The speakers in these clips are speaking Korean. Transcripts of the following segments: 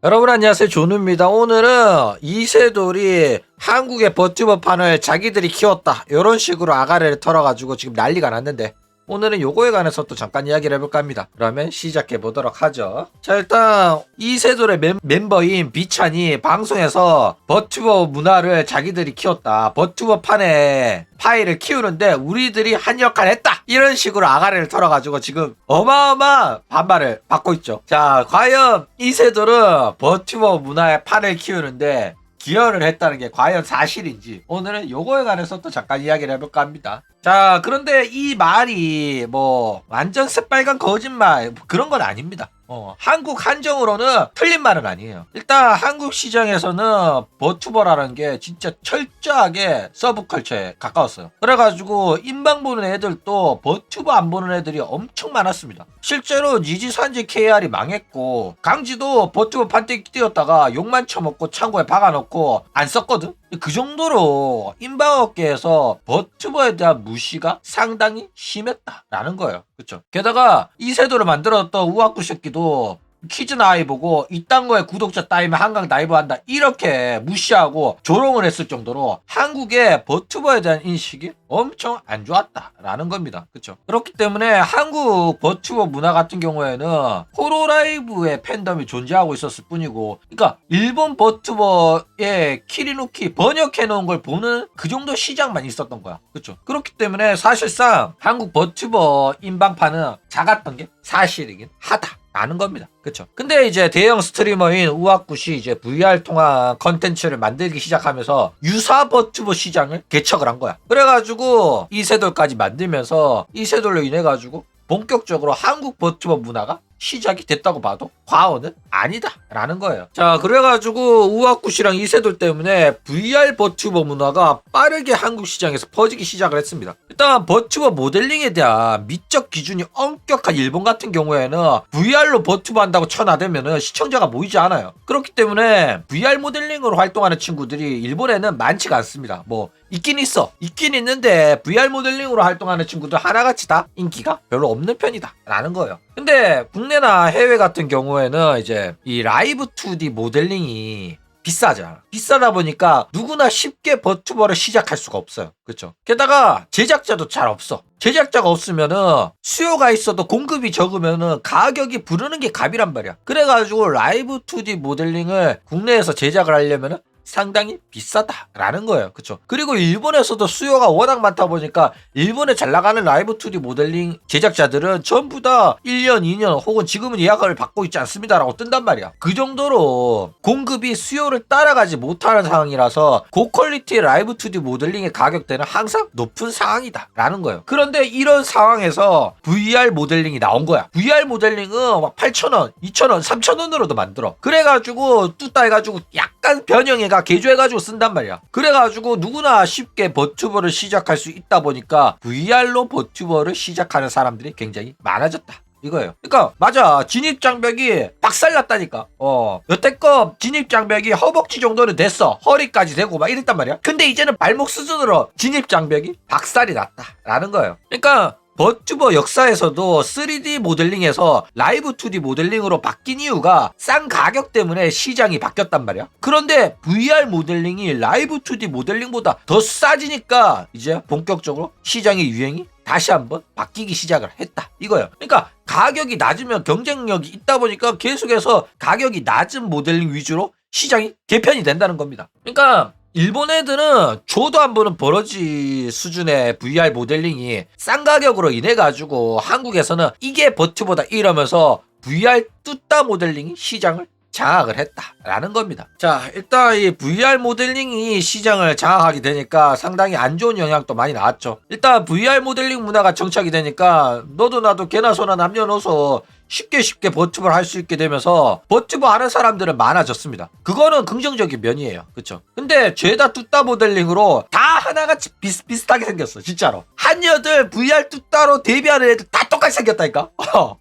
여러분 안녕하세요, 존우입니다. 오늘은 이세돌이 한국의 버튜버판을 자기들이 키웠다 이런 식으로 아가리를 털어가지고 지금 난리가 났는데, 오늘은 요거에 관해서 또 잠깐 이야기를 해볼까 합니다. 그러면 시작해 보도록 하죠. 자, 일단 이세돌의 멤버인 비찬이 방송에서 버튜버 문화를 자기들이 키웠다, 버튜버판에 파일을 키우는데 우리들이 한 역할 했다, 이런 식으로 아가리를 털어가지고 지금 어마어마한 반발을 받고 있죠. 자, 과연 이세돌은 버튜버 문화의 판을 키우는데 기여를 했다는 게 과연 사실인지, 오늘은 요거에 관해서 또 잠깐 이야기를 해볼까 합니다. 자, 그런데 이 말이 뭐 완전 새빨간 거짓말 그런 건 아닙니다. 한국 한정으로는 틀린 말은 아니에요. 일단 한국 시장에서는 버튜버라는 게 진짜 철저하게 서브컬처에 가까웠어요. 그래가지고 인방 보는 애들도 버튜버 안 보는 애들이 엄청 많았습니다. 실제로 니지산지 KR이 망했고 강지도 버튜버 판때기 띄웠다가 욕만 쳐먹고 창고에 박아놓고 안 썼거든. 그 정도로 인방업계에서 버튜버에 대한 무시가 상당히 심했다라는 거예요. 그쵸? 게다가 이세돌을 만들었던 우아쿠 새끼도 퀴즈 나이 보고 이딴 거에 구독자 따이면 한강 다이브 한다 이렇게 무시하고 조롱을 했을 정도로 한국의 버튜버에 대한 인식이 엄청 안 좋았다라는 겁니다. 그쵸? 그렇기 때문에 한국 버튜버 문화 같은 경우에는 호로라이브의 팬덤이 존재하고 있었을 뿐이고, 그러니까 일본 버튜버의 키리누키 번역해 놓은 걸 보는 그 정도 시장만 있었던 거야. 그쵸? 그렇기 때문에 사실상 한국 버튜버 인방판은 작았던 게 사실이긴 하다 라는 겁니다. 그쵸? 근데 이제 대형 스트리머인 우아쿠시 이제 VR 통한 컨텐츠를 만들기 시작하면서 유사 버튜버 시장을 개척을 한 거야. 그래가지고 이세돌까지 만들면서 이세돌로 인해 가지고 본격적으로 한국 버튜버 문화가 시작이 됐다고 봐도 과언은 아니다 라는 거예요. 자, 그래가지고 우아쿠시랑 이세돌 때문에 VR 버튜버 문화가 빠르게 한국 시장에서 퍼지기 시작을 했습니다. 일단 버튜버 모델링에 대한 미적 기준이 엄격한 일본 같은 경우에는 VR로 버튜버 한다고 쳐나대면 시청자가 모이지 않아요. 그렇기 때문에 VR 모델링으로 활동하는 친구들이 일본에는 많지가 않습니다. 뭐 있긴 있는데 VR 모델링으로 활동하는 친구들 하나같이 다 인기가 별로 없는 편이다 라는 거예요. 근데 국내나 해외 같은 경우에는 이제 이 라이브 2D 모델링이 비싸잖아. 비싸다 보니까 누구나 쉽게 버튜버를 시작할 수가 없어요. 그렇죠? 게다가 제작자도 잘 없어. 제작자가 없으면은 수요가 있어도 공급이 적으면은 가격이 부르는 게 값이란 말이야. 그래가지고 라이브 2D 모델링을 국내에서 제작을 하려면은 상당히 비싸다라는 거예요. 그쵸? 그리고 일본에서도 수요가 워낙 많다 보니까 일본에 잘 나가는 라이브 2D 모델링 제작자들은 전부 다 1년, 2년 혹은 지금은 예약을 받고 있지 않습니다라고 뜬단 말이야. 그 정도로 공급이 수요를 따라가지 못하는 상황이라서 고퀄리티 라이브 2D 모델링의 가격대는 항상 높은 상황이다라는 거예요. 그런데 이런 상황에서 VR 모델링이 나온 거야. VR 모델링은 막 8,000원, 2,000원, 3,000원으로도 만들어. 그래가지고 뚜따 해가지고 약간 변형해가 개조해가지고 쓴단 말이야. 그래가지고 누구나 쉽게 버튜버를 시작할 수 있다 보니까 VR로 버튜버를 시작하는 사람들이 굉장히 많아졌다 이거예요. 그러니까 맞아, 진입장벽이 박살났다니까. 여태껏 진입장벽이 허벅지 정도는 됐어. 허리까지 되고 막 이랬단 말이야. 근데 이제는 발목 수준으로 진입장벽이 박살이 났다라는 거예요. 그러니까 버튜버 역사에서도 3D 모델링에서 라이브 2D 모델링으로 바뀐 이유가 싼 가격 때문에 시장이 바뀌었단 말이야. 그런데 VR 모델링이 라이브 2D 모델링보다 더 싸지니까 이제 본격적으로 시장의 유행이 다시 한번 바뀌기 시작을 했다 이거예요. 그러니까 가격이 낮으면 경쟁력이 있다 보니까 계속해서 가격이 낮은 모델링 위주로 시장이 개편이 된다는 겁니다. 그러니까 일본 애들은 조도 안 보는 버러지 수준의 VR 모델링이 싼 가격으로 인해 가지고 한국에서는 이게 버튜버다 이러면서 VR 뚜따 모델링이 시장을 장악을 했다라는 겁니다. 자, 일단 이 VR 모델링이 시장을 장악하게 되니까 상당히 안 좋은 영향도 많이 나왔죠. 일단 VR 모델링 문화가 정착이 되니까 너도 나도 개나 소나 남녀노소 쉽게 버튜버를 할 수 있게 되면서 버튜버 하는 사람들은 많아졌습니다. 그거는 긍정적인 면이에요. 그쵸? 근데 죄다 뚜따 모델링으로 다 하나같이 비슷비슷하게 생겼어. 진짜로. 한여들 VR 뚜따로 데뷔하는 애들 다 똑같이 생겼다니까.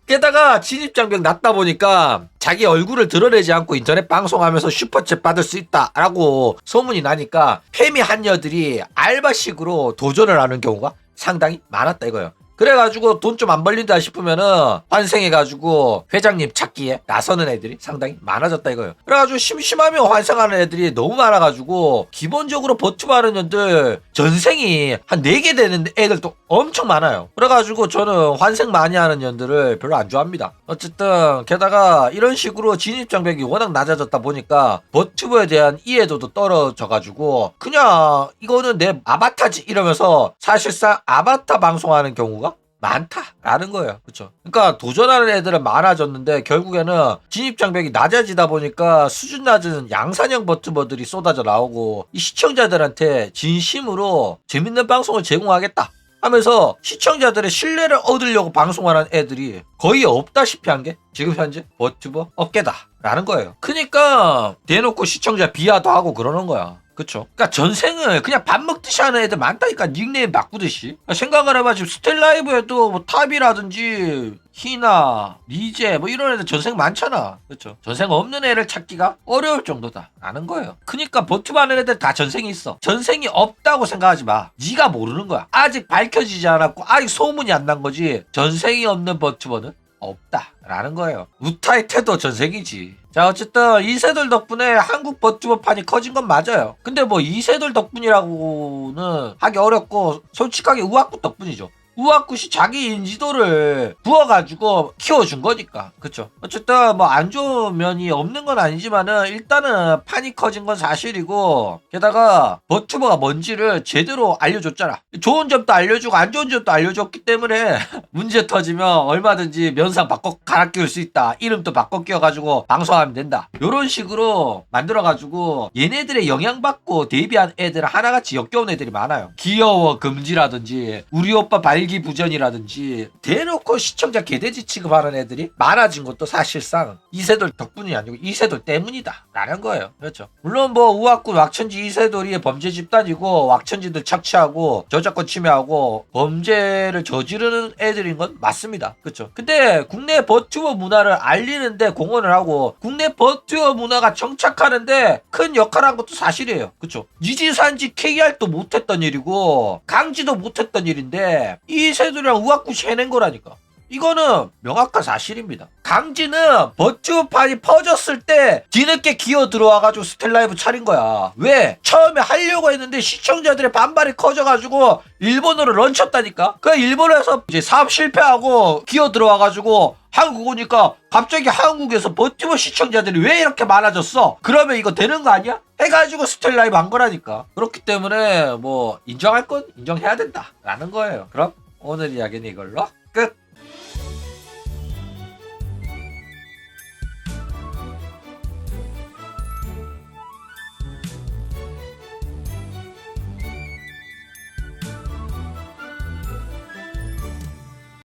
게다가 진입장벽 낮다 보니까 자기 얼굴을 드러내지 않고 인터넷 방송하면서 슈퍼챗 받을 수 있다라고 소문이 나니까 페미 한여들이 알바식으로 도전을 하는 경우가 상당히 많았다 이거예요. 그래가지고 돈 좀 안 벌린다 싶으면은 환생해가지고 회장님 찾기에 나서는 애들이 상당히 많아졌다 이거예요. 그래가지고 심심하면 환생하는 애들이 너무 많아가지고 기본적으로 버튜버하는 년들 전생이 한 4개 되는 애들도 엄청 많아요. 그래가지고 저는 환생 많이 하는 년들을 별로 안 좋아합니다. 어쨌든 게다가 이런 식으로 진입장벽이 워낙 낮아졌다 보니까 버튜버에 대한 이해도도 떨어져가지고 그냥 이거는 내 아바타지 이러면서 사실상 아바타 방송하는 경우가 많다라는 거예요. 그쵸? 그러니까 도전하는 애들은 많아졌는데 결국에는 진입장벽이 낮아지다 보니까 수준 낮은 양산형 버튜버들이 쏟아져 나오고 이 시청자들한테 진심으로 재밌는 방송을 제공하겠다 하면서 시청자들의 신뢰를 얻으려고 방송하는 애들이 거의 없다시피 한 게 지금 현재 버튜버 업계다라는 거예요. 그러니까 대놓고 시청자 비하도 하고 그러는 거야. 그쵸? 그니까 전생을 그냥 밥 먹듯이 하는 애들 많다니까. 닉네임 바꾸듯이. 생각을 해봐. 지금 스텔라이브에도 뭐 탑이라든지 희나 리제 뭐 이런 애들 전생 많잖아. 그쵸? 전생 없는 애를 찾기가 어려울 정도다 라는 거예요. 그니까 버튜버 하는 애들 다 전생이 있어. 전생이 없다고 생각하지 마. 네가 모르는 거야. 아직 밝혀지지 않았고 아직 소문이 안 난 거지. 전생이 없는 버튜버는 없다 라는 거예요. 우타의 태도 전생이지. 자, 어쨌든 이세돌 덕분에 한국 버튜버판이 커진 건 맞아요. 근데 뭐 이세돌 덕분이라고는 하기 어렵고 솔직하게 우아쿠 덕분이죠. 우아쿠시 자기 인지도를 부어가지고 키워준 거니까. 그쵸? 어쨌든 뭐 안 좋은 면이 없는 건 아니지만은 일단은 판이 커진 건 사실이고 게다가 버튜버가 뭔지를 제대로 알려줬잖아. 좋은 점도 알려주고 안 좋은 점도 알려줬기 때문에 문제 터지면 얼마든지 면상 바꿔 갈아 끼울 수 있다. 이름도 바꿔 끼워가지고 방송하면 된다. 요런 식으로 만들어가지고 얘네들의 영향받고 데뷔한 애들 하나같이 역겨운 애들이 많아요. 귀여워 금지라든지 우리 오빠 발기부전이라든지 대놓고 시청자 개돼지 취급하는 애들이 많아진 것도 사실상 이세돌 덕분이 아니고 이세돌 때문이다 라는 거예요. 그렇죠. 물론 뭐 우악군 왁천지 이세돌이 범죄 집단이고 왁천지들 착취하고 저작권 침해하고 범죄를 저지르는 애들인 건 맞습니다. 그렇죠. 근데 국내 버튜버 문화를 알리는데 공헌을 하고 국내 버튜버 문화가 정착하는데 큰 역할을 한 것도 사실이에요. 그렇죠. 니지산지 KR도 못했던 일이고 강지도 못했던 일인데 이세돌이랑 우악굿이 해낸 거라니까. 이거는 명확한 사실입니다. 강지는 버튜버판이 퍼졌을 때 뒤늦게 기어 들어와가지고 스텔라이브 차린 거야. 왜? 처음에 하려고 했는데 시청자들의 반발이 커져가지고 일본어를 런쳤다니까. 그 일본에서 이제 사업 실패하고 기어 들어와가지고 한국 오니까 갑자기 한국에서 버튜버 시청자들이 왜 이렇게 많아졌어? 그러면 이거 되는 거 아니야? 해가지고 스텔라이브 한 거라니까. 그렇기 때문에 뭐 인정할 건 인정해야 된다 라는 거예요. 그럼 오늘 이야기는 이걸로 끝.